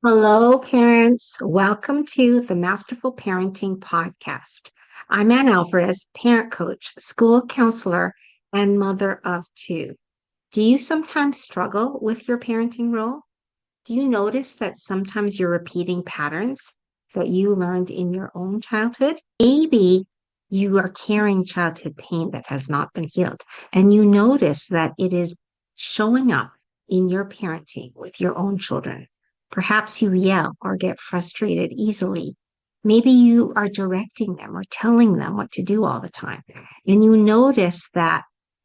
Hello, parents. Welcome to the Masterful Parenting Podcast. I'm Anne Alvares, parent coach, school counselor, and mother of two. Do you sometimes struggle with your parenting role? Do you notice that sometimes you're repeating patterns that you learned in your own childhood? Maybe you are carrying childhood pain that has not been healed, and you notice that it is showing up in your parenting with your own children. Perhaps you yell or get frustrated easily. Maybe you are directing them or telling them what to do all the time, and you notice that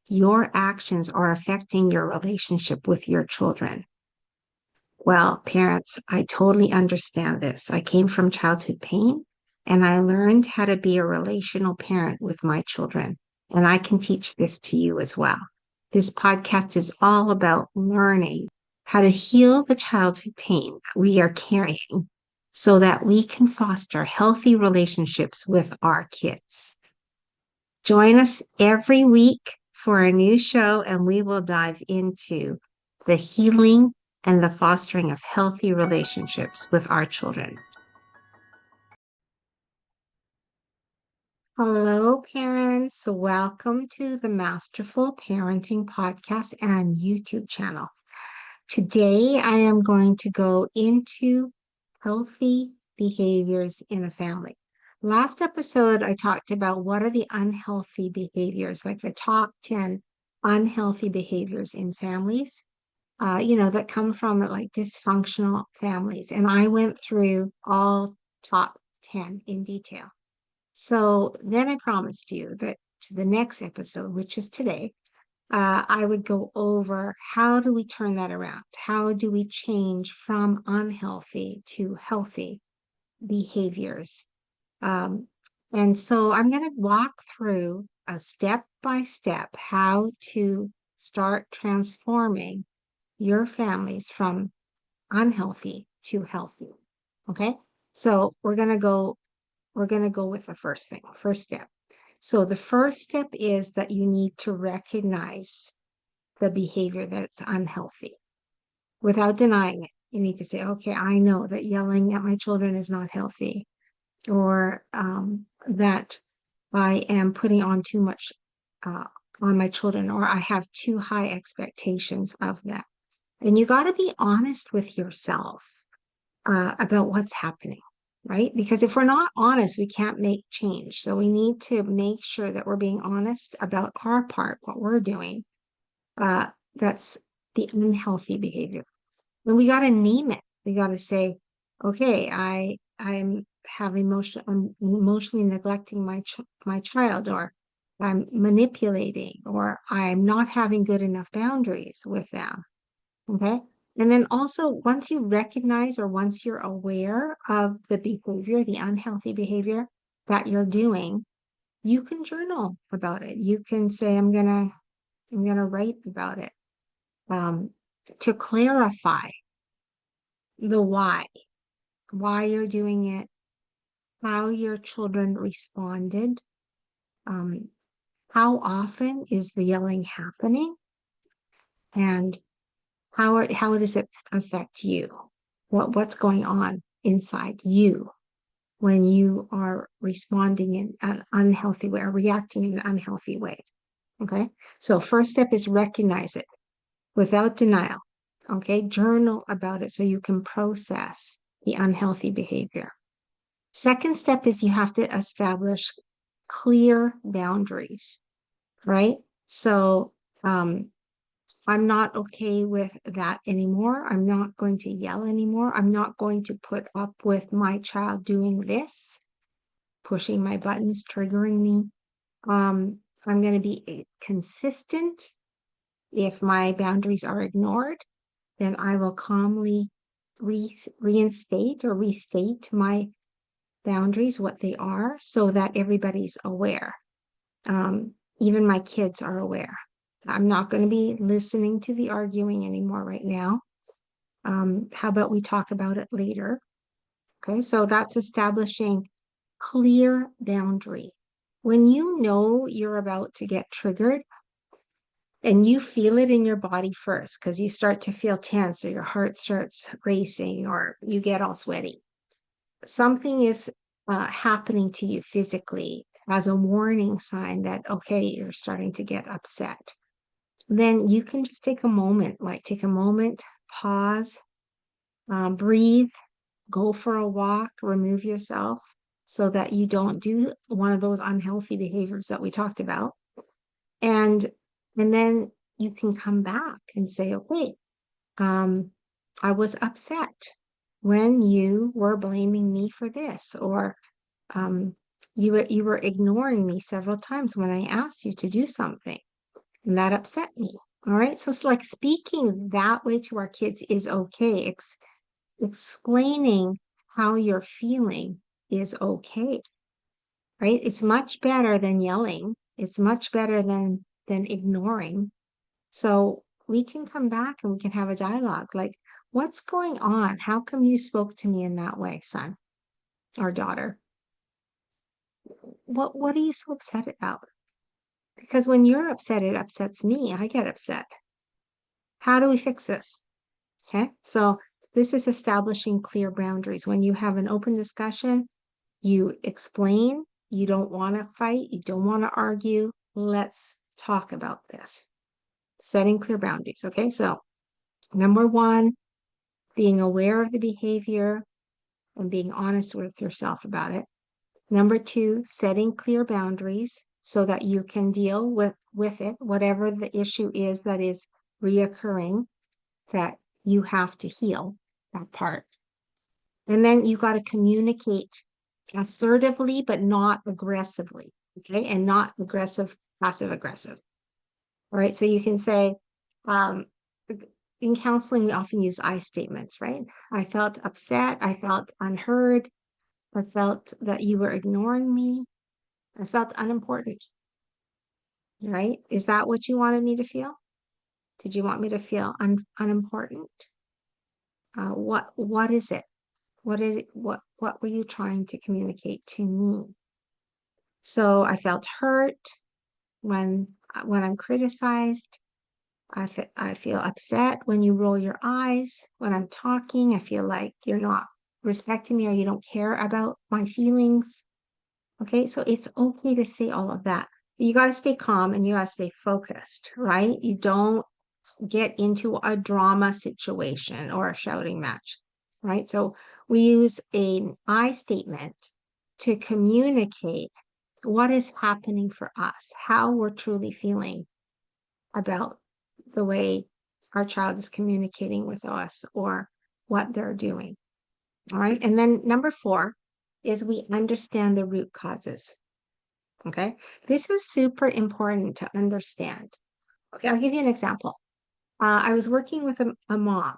your actions are affecting your relationship with your children. Well, parents, I totally understand this. I came from childhood pain and I learned how to be a relational parent with my children. And I can teach this to you as well. This podcast is all about learning how to heal the childhood pain that we are carrying so that we can foster healthy relationships with our kids. Join us every week for a new show, and we will dive into the healing and the fostering of healthy relationships with our children. Hello, parents. Welcome to the Masterful Parenting Podcast and YouTube channel. Today, I am going to go into healthy behaviors in a family. Last episode, I talked about what are the unhealthy behaviors, like the top 10 unhealthy behaviors in families, that come from like dysfunctional families. And I went through all top 10 in detail. So then I promised you that to the next episode, which is today, I would go over how do we turn that around? How do we change from unhealthy to healthy behaviors? Um, and so I'm going to walk through a step by step how to start transforming your families from unhealthy to healthy. Okay. So we're going to go with the first thing, first step. So the first step is that you need to recognize the behavior that's unhealthy without denying it. You need to say, okay, I know that yelling at my children is not healthy, or that I am putting on too much uh, on my children, or I have too high expectations of them. And you got to be honest with yourself about what's happening, right? Because if we're not honest, we can't make change. So we need to make sure that we're being honest about our part, what we're doing. That's the unhealthy behavior. And we got to name it. We got to say, okay, I'm emotionally neglecting my child, or I'm manipulating, or I'm not having good enough boundaries with them. Okay. And then also, once you recognize or once you're aware of the behavior, the unhealthy behavior that you're doing, you can journal about it. You can say, I'm gonna write about it, um, to clarify the why you're doing it, how your children responded, um, how often is the yelling happening, and how does it affect you? What's going on inside you when you are responding in an unhealthy way or reacting in an unhealthy way? Okay. So first step is recognize it without denial. Okay. Journal about it so you can process the unhealthy behavior. Second step is you have to establish clear boundaries, right? So, I'm not okay with that anymore. I'm not going to yell anymore. I'm not going to put up with my child doing this, pushing my buttons, triggering me. I'm going to be consistent. If my boundaries are ignored, then I will calmly reinstate or restate my boundaries, what they are, so that everybody's aware. Even my kids are aware. I'm not going to be listening to the arguing anymore right now. How about we talk about it later? Okay, so that's establishing clear boundary. When you know you're about to get triggered, And you feel it in your body first because you start to feel tense or your heart starts racing or you get all sweaty. Something is happening to you physically as a warning sign that, okay, you're starting to get upset. Then you can just take a moment, like take a moment, pause, breathe, go for a walk, remove yourself so that you don't do one of those unhealthy behaviors that we talked about. And then you can come back and say, okay, um, I was upset when you were blaming me for this, or um, you were ignoring me several times when I asked you to do something, and that upset me. All right, so it's like speaking that way to our kids is okay. Explaining how you're feeling is okay, right? It's much better than yelling. It's much better than ignoring. So we can come back and we can have a dialogue like, what's going on? How come you spoke to me in that way, son or daughter? What are you so upset about? Because when you're upset, it upsets me. I get upset. How do we fix this? Okay. So this is establishing clear boundaries. When you have an open discussion, you explain, you don't want to fight, you don't want to argue. Let's talk about this. Setting clear boundaries. Okay. So number one, being aware of the behavior and being honest with yourself about it. Number two, setting clear boundaries so that you can deal with it, whatever the issue is that is reoccurring, that you have to heal that part. And then you got to communicate assertively, but not aggressively. Okay. And not aggressive, passive aggressive. All right. So you can say, um, in counseling, we often use I statements, right? I felt upset. I felt unheard. I felt that you were ignoring me. I felt unimportant, right? Is that what you wanted me to feel? Did you want me to feel unimportant? What is it? What were you trying to communicate to me? So I felt hurt when I'm criticized. I feel upset when you roll your eyes. When I'm talking, I feel like you're not respecting me or you don't care about my feelings. Okay, so it's okay to say all of that. You got to stay calm and you got to stay focused, right? You don't get into a drama situation or a shouting match, right? So we use an I statement to communicate what is happening for us, how we're truly feeling about the way our child is communicating with us or what they're doing. All right. And then number four is we understand the root causes. Okay. This is super important to understand. Okay. I'll give you an example. I was working with a mom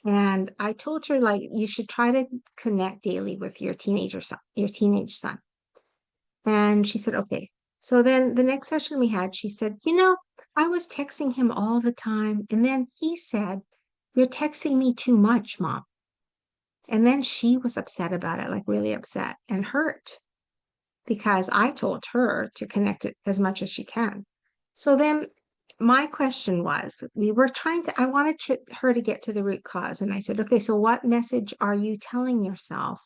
and I told her like you should try to connect daily with your teenage son. And she said, okay. So then the next session we had, she said, I was texting him all the time. And then he said, you're texting me too much, mom. And then she was upset about it, like really upset and hurt because I told her to connect it as much as she can. So then my question was, I wanted her to get to the root cause. And I said, okay, so what message are you telling yourself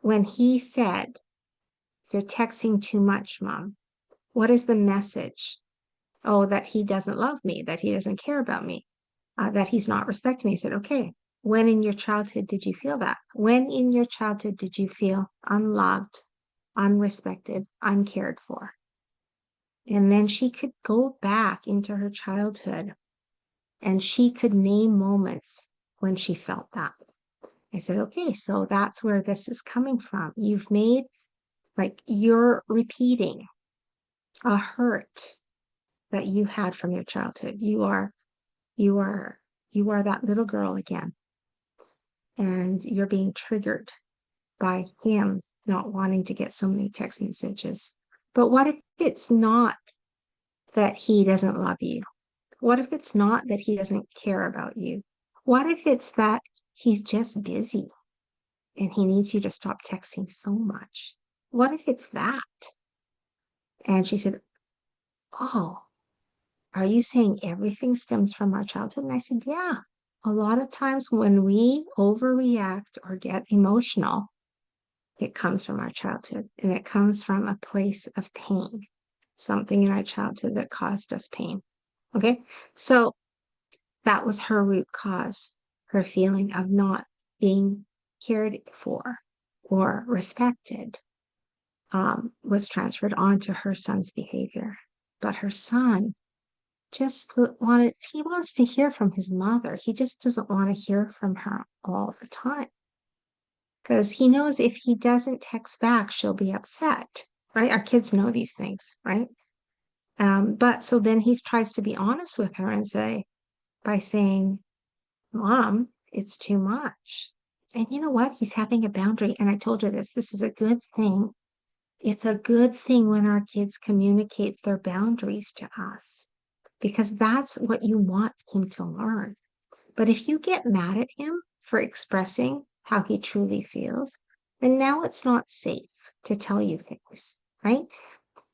when he said, you're texting too much, mom? What is the message? Oh, that he doesn't love me, that he doesn't care about me, that he's not respecting me. I said, okay, when in your childhood did you feel that? When in your childhood did you feel unloved, unrespected, uncared for? And then she could go back into her childhood and she could name moments when she felt that. I said, okay, so that's where this is coming from. You're repeating a hurt that you had from your childhood. You are, you are that little girl again, and you're being triggered by him not wanting to get so many text messages. But what if it's not that he doesn't love you? What if it's not that he doesn't care about you? What if it's that he's just busy and he needs you to stop texting so much? What if it's that? And she said, oh, are you saying everything stems from our childhood? And I said, yeah. A lot of times when we overreact or get emotional, it comes from our childhood and it comes from a place of pain, something in our childhood that caused us pain. Okay. So that was her root cause, her feeling of not being cared for or respected, was transferred onto her son's behavior. But her son he wants to hear from his mother. He just doesn't want to hear from her all the time because he knows if he doesn't text back, she'll be upset, right? Our kids know these things, right? But so then he tries to be honest with her and by saying, Mom, it's too much. And you know what? He's having a boundary. And I told her this is a good thing. It's a good thing when our kids communicate their boundaries to us because that's what you want him to learn. But if you get mad at him for expressing how he truly feels, then now it's not safe to tell you things, right?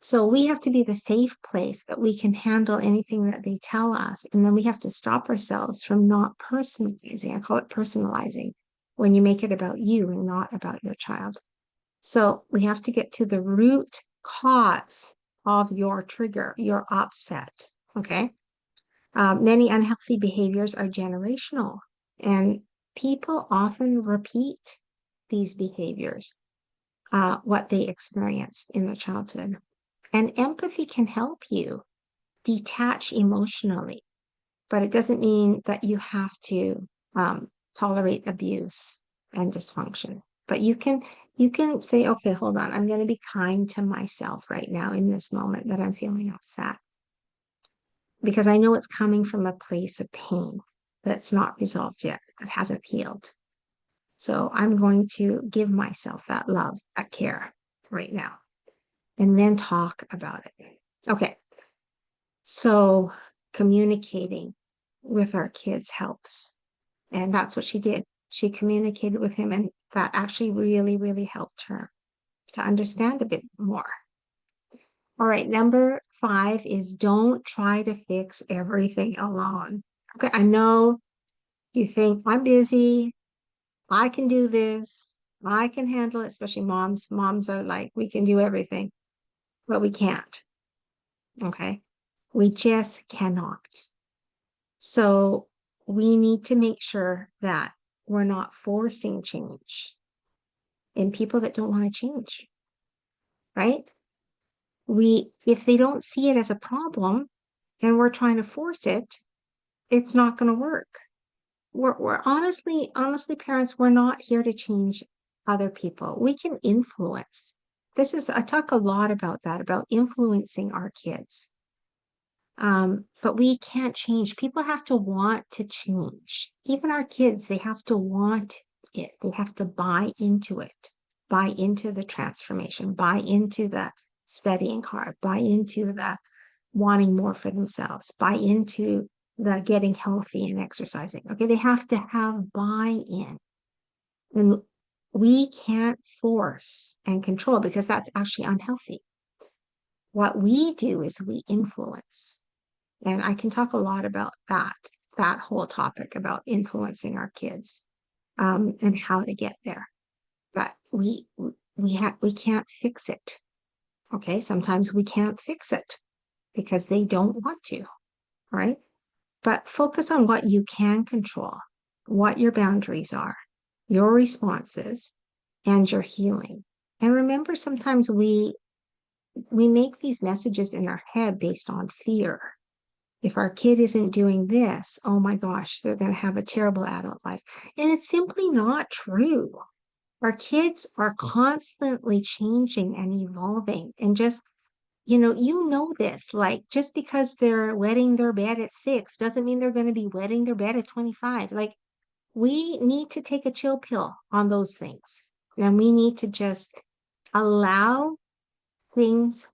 So we have to be the safe place that we can handle anything that they tell us. And then we have to stop ourselves from not personalizing. I call it personalizing when you make it about you and not about your child. So we have to get to the root cause of your trigger, your upset. Okay. Many unhealthy behaviors are generational, and people often repeat these behaviors, what they experienced in their childhood. And empathy can help you detach emotionally, but it doesn't mean that you have to tolerate abuse and dysfunction. But you can say, okay, hold on, I'm going to be kind to myself right now in this moment that I'm feeling upset because I know it's coming from a place of pain that's not resolved yet, that hasn't healed. So I'm going to give myself that love, that care right now, and then talk about it. Okay. So communicating with our kids helps. And that's what she did. She communicated with him, and that actually really, really helped her to understand a bit more. All right, number 5 is don't try to fix everything alone. Okay, I know you think I'm busy, I can do this, I can handle it, especially moms. Moms are like, we can do everything, but we can't. Okay, we just cannot. So we need to make sure that we're not forcing change in people that don't want to change, right? If they don't see it as a problem and we're trying to force it, it's not going to work. We're honestly, parents, we're not here to change other people. We can influence. I talk a lot about that, about influencing our kids. But we can't change. People have to want to change. Even our kids, they have to want it. They have to buy into it, buy into the transformation, buy into the studying hard, buy into the wanting more for themselves, buy into the getting healthy and exercising. Okay, they have to have buy-in. And we can't force and control because that's actually unhealthy. What we do is we influence. And I can talk a lot about that whole topic about influencing our kids, and how to get there. But we can't fix it. Okay, sometimes we can't fix it because they don't want to, right? But focus on what you can control, what your boundaries are, your responses, and your healing. And remember, sometimes we make these messages in our head based on fear. If our kid isn't doing this, oh my gosh, they're going to have a terrible adult life. And it's simply not true. Our kids are constantly changing and evolving. And just, you know this, like just because they're wetting their bed at 6 doesn't mean they're going to be wetting their bed at 25. Like we need to take a chill pill on those things. And we need to just allow things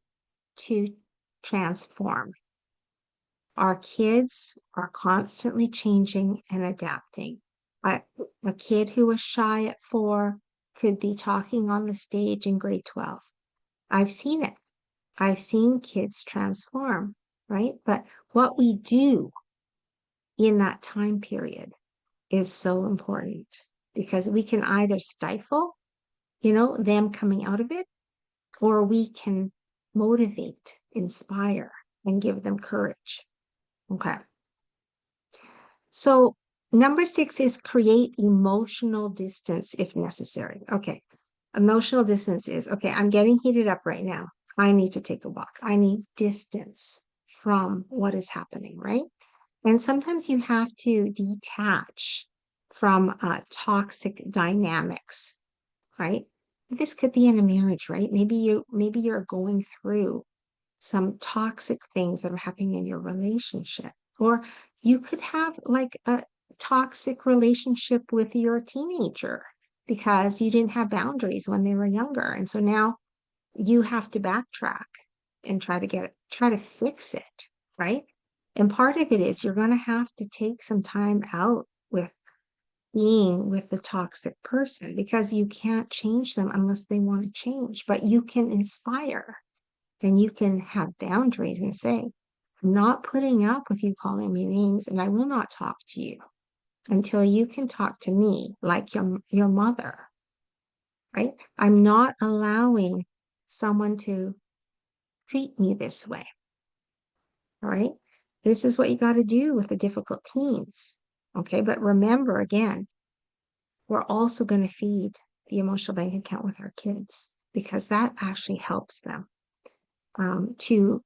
to transform. Our kids are constantly changing and adapting. A kid who was shy at 4 could be talking on the stage in grade 12. I've seen it. I've seen kids transform. right? But what we do in that time period is so important because we can either stifle, them coming out of it, or we can motivate, inspire, and give them courage. Okay. So number 6 is create emotional distance if necessary. Okay. Emotional distance is, okay, I'm getting heated up right now. I need to take a walk. I need distance from what is happening, right? And sometimes you have to detach from toxic dynamics, right? This could be in a marriage, right? Maybe you're going through some toxic things that are happening in your relationship. Or you could have like a toxic relationship with your teenager because you didn't have boundaries when they were younger. And so now you have to backtrack and try to fix it, right? And part of it is you're going to have to take some time out with being with the toxic person because you can't change them unless they want to change, but you can inspire and you can have boundaries and say, I'm not putting up with you calling me names and I will not talk to you until you can talk to me like your mother, right? I'm not allowing someone to treat me this way, all right? This is what you got to do with the difficult teens, okay? But remember, again, we're also going to feed the emotional bank account with our kids because that actually helps them to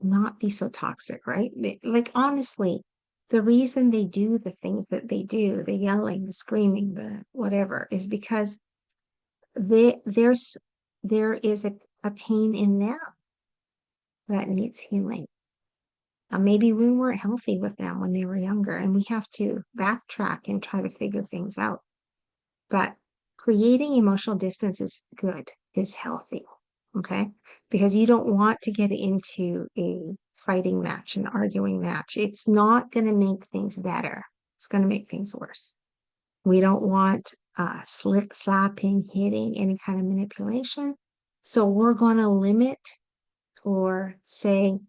not be so toxic, right? Like honestly, the reason they do the things that they do, the yelling, the screaming, the whatever, is because there's there is a pain in them that needs healing. Maybe we weren't healthy with them when they were younger, and we have to backtrack and try to figure things out. But creating emotional distance is good, is healthy. Okay. Because you don't want to get into a fighting match, an arguing match. It's not going to make things better. It's going to make things worse. We don't want slapping, hitting, any kind of manipulation. So we're going to limit or say,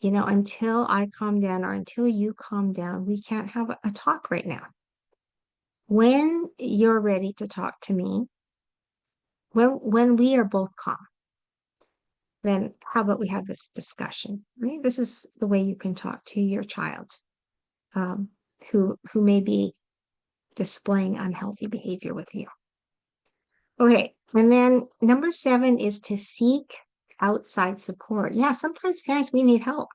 until I calm down or until you calm down, we can't have a talk right now. When you're ready to talk to me, when we are both calm, then how about we have this discussion, right? This is the way you can talk to your child um, who may be displaying unhealthy behavior with you. Okay, and then number 7 is to seek outside support. Yeah, sometimes parents, we need help.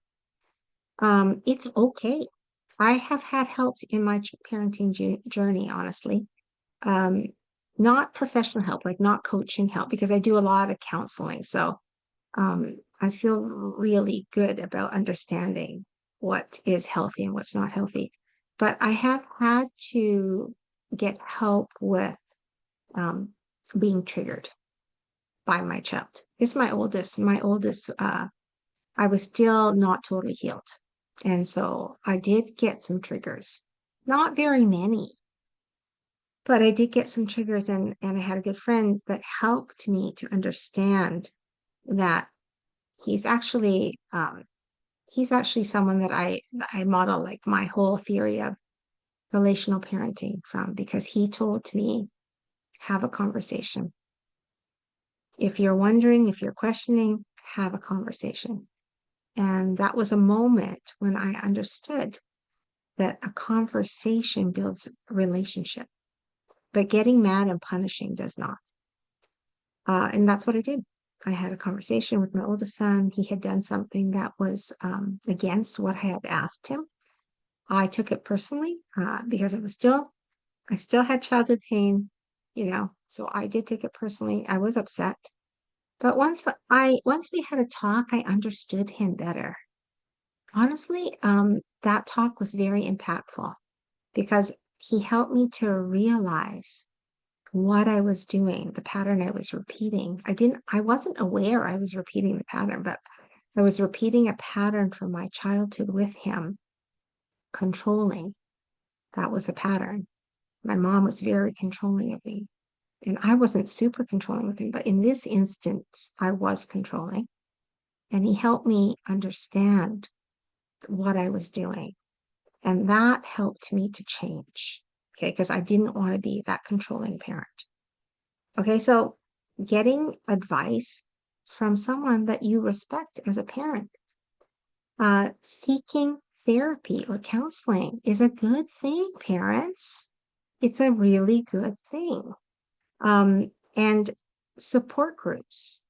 It's okay. I have had help in my parenting journey, honestly. Um, not professional help, like not coaching help, because I do a lot of counseling. So I feel really good about understanding what is healthy and what's not healthy. But I have had to get help with um, being triggered by my child. It's my oldest. I was still not totally healed. And so I did get some triggers, not very many, but I did get some triggers and I had a good friend that helped me to understand that he's actually he's actually someone that I model like my whole theory of relational parenting from because he told me have a conversation. If you're wondering, if you're questioning, have a conversation. And that was a moment when I understood that a conversation builds a relationship, but getting mad and punishing does not. And that's what I did. I had a conversation with my oldest son. He had done something that was against what I had asked him. I took it personally because I still had childhood pain, so I did take it personally. I was upset. But once we had a talk, I understood him better. Honestly, that talk was very impactful because he helped me to realize what I was doing, the pattern I was repeating. I wasn't aware I was repeating the pattern, but I was repeating a pattern from my childhood with him, controlling. That was a pattern. My mom was very controlling of me, and I wasn't super controlling with him, but in this instance, I was controlling. And he helped me understand. what I was doing. And that helped me to change. Okay, because I didn't want to be that controlling parent. Okay, so getting advice from someone that you respect as a parent, seeking therapy or counseling is a good thing, parents. It's a really good thing. And support groups.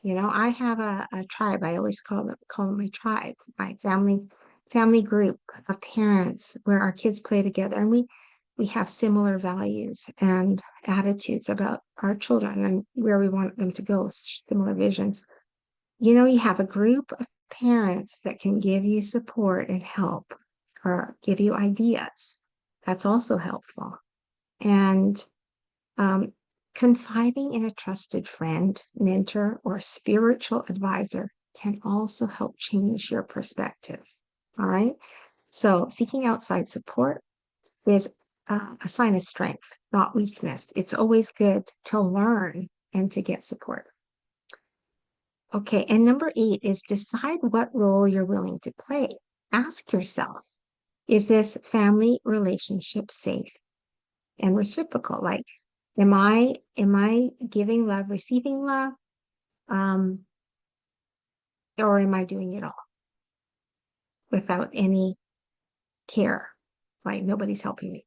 I have a tribe. I always call them my tribe, my family group of parents where our kids play together, and we have similar values and attitudes about our children and where we want them to go, similar visions. You have a group of parents that can give you support and help or give you ideas. That's also helpful. And um, confiding in a trusted friend, mentor, or spiritual advisor can also help change your perspective. All right. So, seeking outside support is a sign of strength, not weakness. It's always good to learn and to get support. Okay. And number 8 is decide what role you're willing to play. Ask yourself, is this family relationship safe and reciprocal? Like, am I giving love, receiving love, um, or am I doing it all without any care? Like nobody's helping me,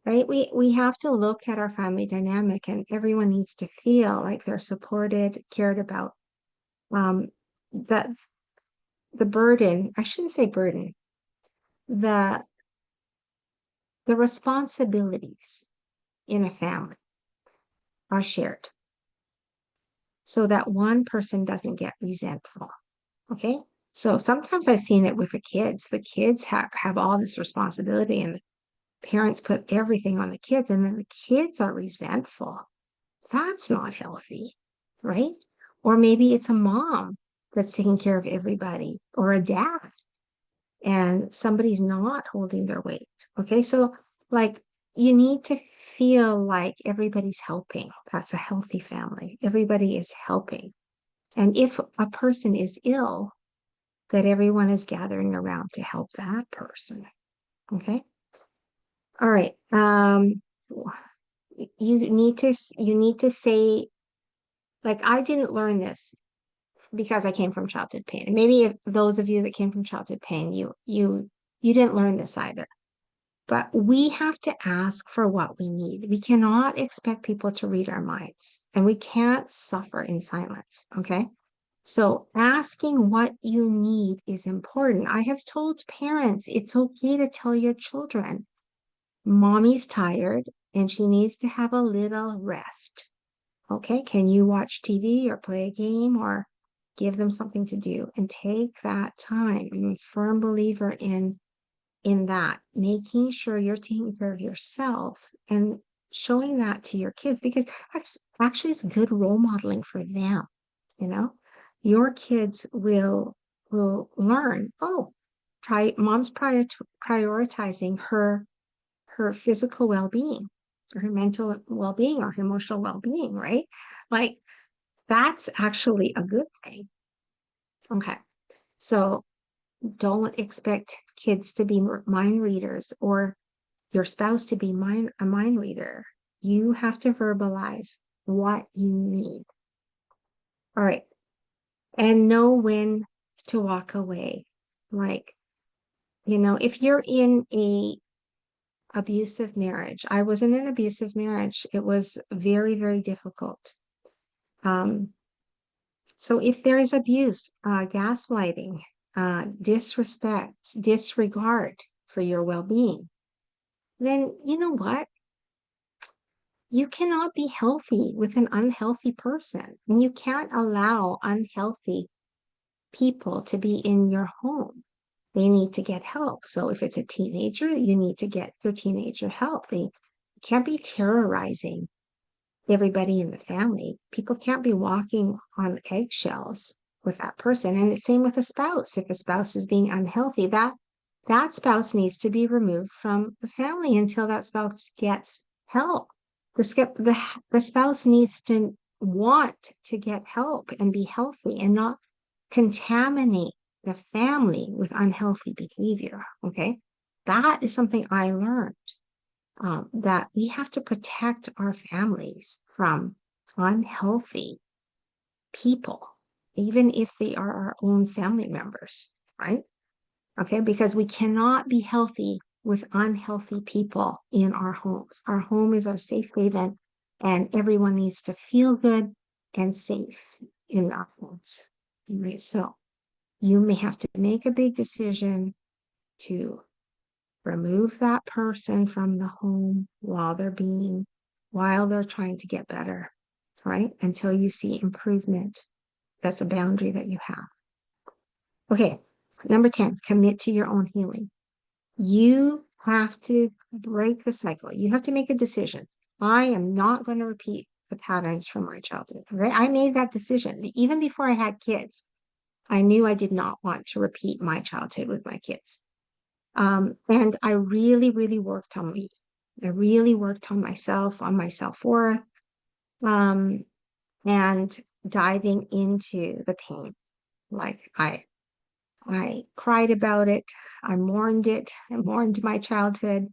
right? We have to look at our family dynamic, and everyone needs to feel like they're supported, cared about. Um, that the burden, I shouldn't say burden, the the responsibilities in a family are shared so that one person doesn't get resentful. Okay. So sometimes I've seen it with the kids. The kids have all this responsibility, and the parents put everything on the kids, and then the kids are resentful. That's not healthy, right? Or maybe it's a mom that's taking care of everybody, or a dad, and somebody's not holding their weight. Okay. So, like, you need to feel like everybody's helping. That's a healthy family. Everybody is helping. And if a person is ill, that everyone is gathering around to help that person. Okay. All right. You need to say, like, I didn't learn this because I came from childhood pain. And maybe if those of you that came from childhood pain, you didn't learn this either. But we have to ask for what we need. We cannot expect people to read our minds, and we can't suffer in silence. Okay. So asking what you need is important. I have told parents it's okay to tell your children, mommy's tired and she needs to have a little rest. Okay, can you watch TV or play a game or give them something to do and take that time? I'm a firm believer in that, making sure you're taking care of yourself and showing that to your kids, because actually it's good role modeling for them. You know, your kids will learn, oh, mom's prioritizing her physical well-being, or her mental well-being, or her emotional well-being, right? Like, that's actually a good thing. Okay. So don't expect kids to be mind readers, or your spouse to be a mind reader. You have to verbalize what you need. All right. And know when to walk away. Like, if you're in a abusive marriage, I was in an abusive marriage. It was very, very difficult. Um, so if there is abuse, gaslighting, disrespect, disregard for your well-being, then you know what? You cannot be healthy with an unhealthy person, and you can't allow unhealthy people to be in your home. They need to get help. So if it's a teenager, you need to get your teenager help. They can't be terrorizing everybody in the family. People can't be walking on eggshells with that person. And the same with a spouse. If a spouse is being unhealthy, that spouse needs to be removed from the family until that spouse gets help. The spouse needs to want to get help and be healthy and not contaminate the family with unhealthy behavior. Okay. That is something I learned, that we have to protect our families from unhealthy people, even if they are our own family members, right? Okay, because we cannot be healthy with unhealthy people in our homes. Our home is our safe haven, and everyone needs to feel good and safe in our homes. Right? So you may have to make a big decision to remove that person from the home while they're trying to get better, right? Until you see improvement. That's a boundary that you have. Okay, number 10, commit to your own healing. You have to break the cycle. You have to make a decision. I am not going to repeat the patterns from my childhood. Okay? I made that decision. Even before I had kids, I knew I did not want to repeat my childhood with my kids. And I really, really worked on me. I really worked on myself, on my self-worth, um, and diving into the pain. Like I cried about it. I mourned it. I mourned my childhood.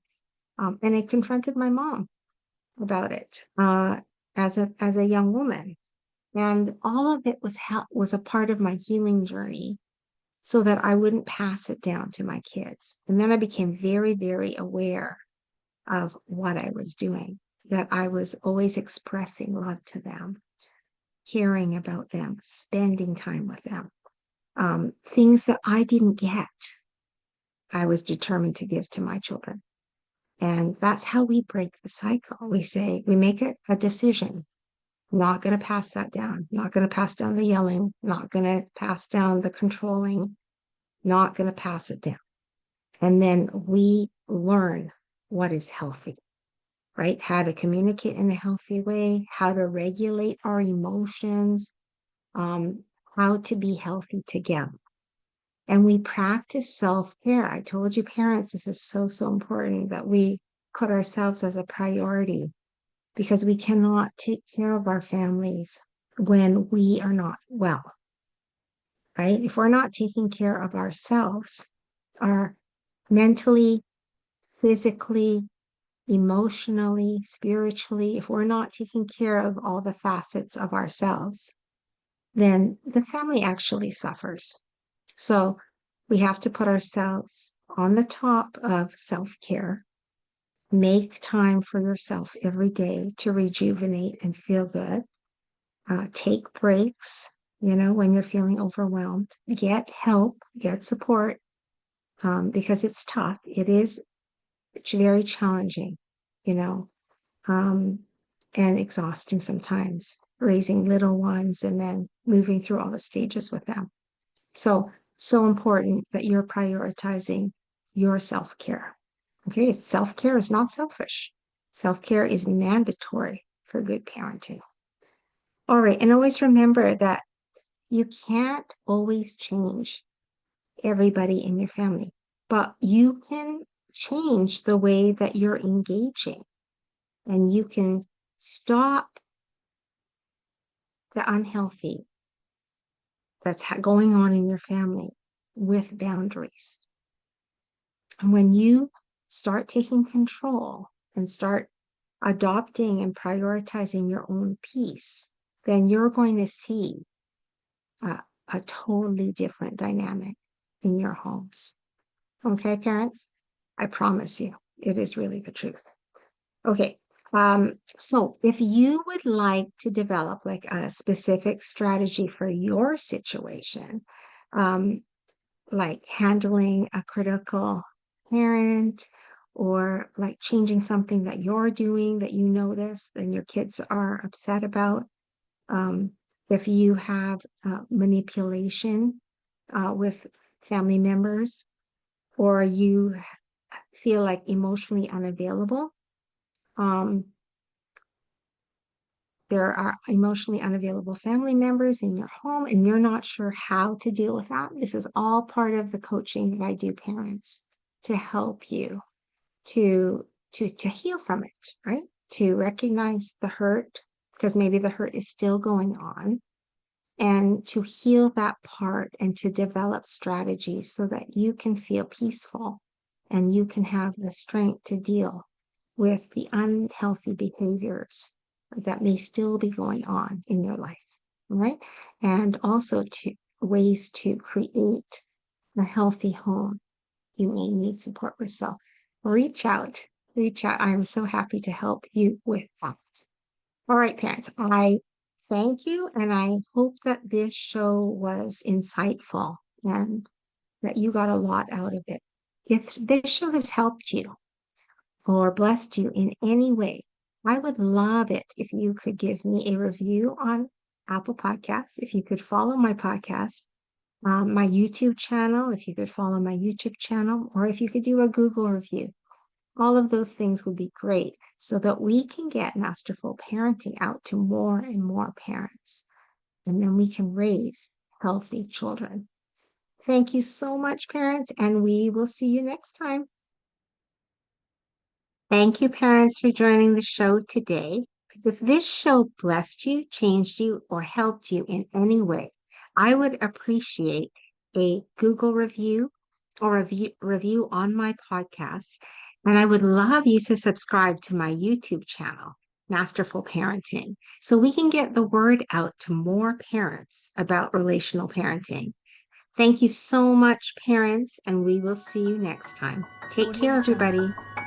And I confronted my mom about it, as a young woman. And all of it was a part of my healing journey so that I wouldn't pass it down to my kids. And then I became very, very aware of what I was doing, that I was always expressing love to them, caring about them, spending time with them. Things that I didn't get, I was determined to give to my children. And that's how we break the cycle. We make it a decision, not going to pass that down, not going to pass down the yelling, not going to pass down the controlling, not going to pass it down. And then we learn what is healthy, right? How to communicate in a healthy way, how to regulate our emotions, how to be healthy together. And we practice self-care. I told you, parents, this is so, so important that we put ourselves as a priority because we cannot take care of our families when we are not well, right? If we're not taking care of ourselves, our mentally, physically, emotionally, spiritually, if we're not taking care of all the facets of ourselves, then the family actually suffers. So we have to put ourselves on the top of self-care. Make time for yourself every day to rejuvenate and feel good. Take breaks, when you're feeling overwhelmed. Get help, get support, because it's tough. It's very challenging, you know, um, and exhausting sometimes, raising little ones and then moving through all the stages with them. So important that you're prioritizing your self-care. Okay, self-care is not selfish. Self-care is mandatory for good parenting. All right, and always remember that you can't always change everybody in your family, but you can change the way that you're engaging and you can stop the unhealthy that's going on in your family with boundaries. And when you start taking control and start adopting and prioritizing your own peace, then you're going to see a, a totally different dynamic in your homes. Okay, parents? I promise you, it is really the truth. Okay, so if you would like to develop like a specific strategy for your situation, um, like handling a critical parent or like changing something that you're doing that you notice and your kids are upset about. Um, if you have manipulation with family members or you feel like emotionally unavailable, um, there are emotionally unavailable family members in your home and you're not sure how to deal with that. This is all part of the coaching that I do parents to help you to heal from it, right? To recognize the hurt because maybe the hurt is still going on and to heal that part and to develop strategies so that you can feel peaceful and you can have the strength to deal with the unhealthy behaviors that may still be going on in your life, right? And also to ways to create a healthy home. You may need support with. So reach out, reach out. I'm so happy to help you with that. All right, parents, I thank you, and I hope that this show was insightful and that you got a lot out of it. If this show has helped you or blessed you in any way, I would love it if you could give me a review on Apple Podcasts, if you could follow my podcast, my YouTube channel, if you could follow my YouTube channel, or if you could do a Google review. All of those things would be great so that we can get masterful parenting out to more and more parents. And then we can raise healthy children. Thank you so much, parents, and we will see you next time. Thank you, parents, for joining the show today. If this show blessed you, changed you, or helped you in any way, I would appreciate a Google review or a review on my podcast. And I would love you to subscribe to my YouTube channel, Masterful Parenting, so we can get the word out to more parents about relational parenting. Thank you so much, parents, and we will see you next time. Take Audio care, Jungle. everybody.